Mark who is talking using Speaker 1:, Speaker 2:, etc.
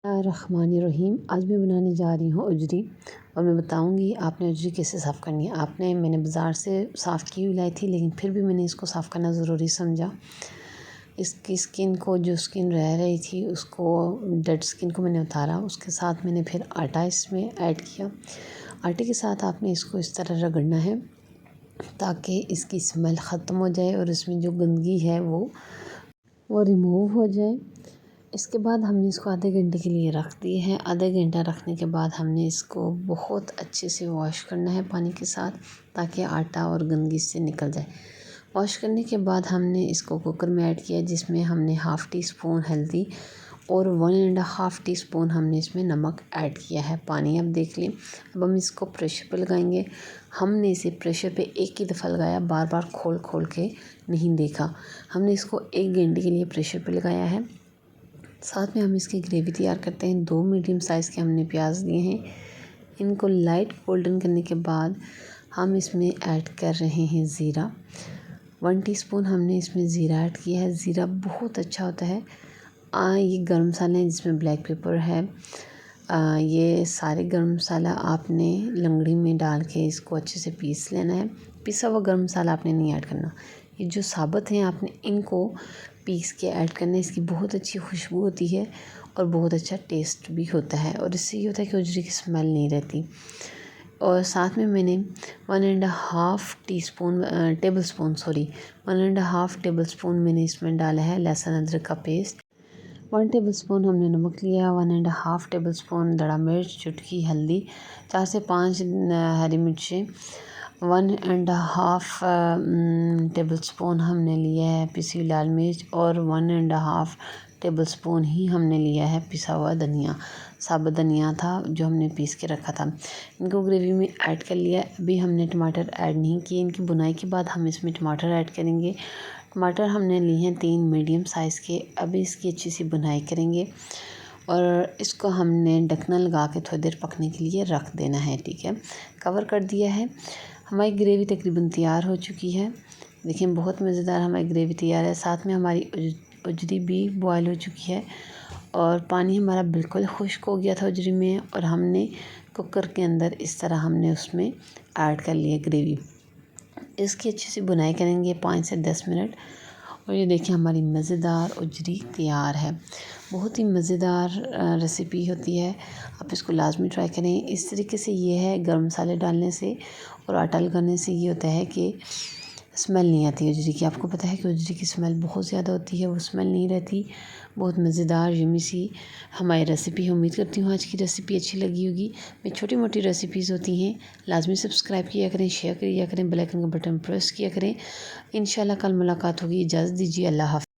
Speaker 1: रहीम। आज मैं बनाने जा रही हूँ उजरी और मैं बताऊँगी आपने उजरी कैसे साफ़ करनी है। मैंने बाज़ार से साफ़ की हुई लाई थी, लेकिन फिर भी मैंने इसको साफ़ करना ज़रूरी समझा। इसकी स्किन को, जो स्किन रह रही थी उसको, डेड स्किन को मैंने उतारा। उसके साथ मैंने फिर आटा इसमें ऐड किया। आटे के साथ आपने इसको इस तरह रगड़ना है ताकि इसकी स्मेल ख़त्म हो जाए और इसमें जो गंदगी है वो रिमूव हो जाए। इसके बाद हमने इसको आधे घंटे के लिए रख दिए हैं। आधे घंटा रखने के बाद हमने इसको बहुत अच्छे से वॉश करना है पानी के साथ, ताकि आटा और गंदगी इससे निकल जाए। वॉश करने के बाद हमने इसको कुकर में ऐड किया, जिसमें हमने हाफ़ टी स्पून हल्दी और 1.5 टीस्पून हमने इसमें नमक ऐड किया है। पानी आप देख लें। अब हम इसको प्रेशर पे लगाएंगे। हमने इसे प्रेशर पे एक ही दफ़ा लगाया, बार बार खोल खोल के नहीं देखा। हमने इसको 1 घंटे के लिए प्रेशर पे लगाया है। साथ में हम इसकी ग्रेवी तैयार करते हैं। 2 मीडियम साइज़ के हमने प्याज लिए हैं। इनको लाइट गोल्डन करने के बाद हम इसमें ऐड कर रहे हैं ज़ीरा। 1 टीस्पून हमने इसमें ज़ीरा ऐड किया है। ज़ीरा बहुत अच्छा होता है। ये गरम मसाले हैं, जिसमें ब्लैक पेपर है। ये सारे गरम मसाला आपने लंगड़ी में डाल के इसको अच्छे से पीस लेना है। पिसा हुआ गरम मसाला आपने नहीं ऐड करना। ये जो साबुत हैं आपने इनको पीस के ऐड करना है। इसकी बहुत अच्छी खुशबू होती है और बहुत अच्छा टेस्ट भी होता है, और इससे ये होता है कि उजरी की स्मेल नहीं रहती। और साथ में मैंने 1.5 टेबल स्पून मैंने इसमें डाला है लहसुन अदरक का पेस्ट। 1 टेबलस्पून हमने नमक लिया, 1.5 टेबलस्पून दड़ा मिर्च, चुटकी हल्दी, 4 से 5 हरी मिर्चें, 1.5 टेबलस्पून हमने लिया है पिसी हुई लाल मिर्च, और 1.5 टेबलस्पून ही हमने लिया है पिसा हुआ धनिया। साबुत धनिया था जो हमने पीस के रखा था। इनको ग्रेवी में ऐड कर लिया। अभी हमने टमाटर ऐड नहीं किए। इनकी बुनाई के बाद हम इसमें टमाटर ऐड करेंगे। टमाटर हमने लिए हैं 3 मीडियम साइज़ के। अभी इसकी अच्छी सी बुनाई करेंगे और इसको हमने ढकना लगा के थोड़ी देर पकने के लिए रख देना है। ठीक है, कवर कर दिया है। हमारी ग्रेवी तकरीबन तैयार हो चुकी है। देखिए, बहुत मज़ेदार हमारी ग्रेवी तैयार है। साथ में हमारी उजरी भी बॉयल हो चुकी है और पानी हमारा बिल्कुल खुश्क हो गया था उजरी में, और हमने कुकर के अंदर इस तरह हमने उसमें ऐड कर लिया ग्रेवी। इसकी अच्छी सी बुनाई करेंगे 5 से 10 मिनट, और ये देखिए हमारी मज़ेदार उजरी तैयार है। बहुत ही मज़ेदार रेसिपी होती है। आप इसको लाज़मी ट्राई करें। इस तरीके से ये है, गरम मसाले डालने से और आटा लगाने से ये होता है कि स्मेल नहीं आती उजरी की। आपको पता है कि उजरी की स्मेल बहुत ज़्यादा होती है, वो स्मेल नहीं रहती। बहुत मज़ेदार यम्मी सी हमारी रेसिपी है। उम्मीद करती हूँ आज की रेसिपी अच्छी लगी होगी। मेरी छोटी मोटी रेसिपीज़ होती हैं, लाज़मी सब्सक्राइब किया करें, शेयर किया करें, बेल आइकन का बटन प्रेस किया करें। इंशाल्लाह कल मुलाकात होगी। इजाज़त दीजिए। अल्लाह हाफ़िज़।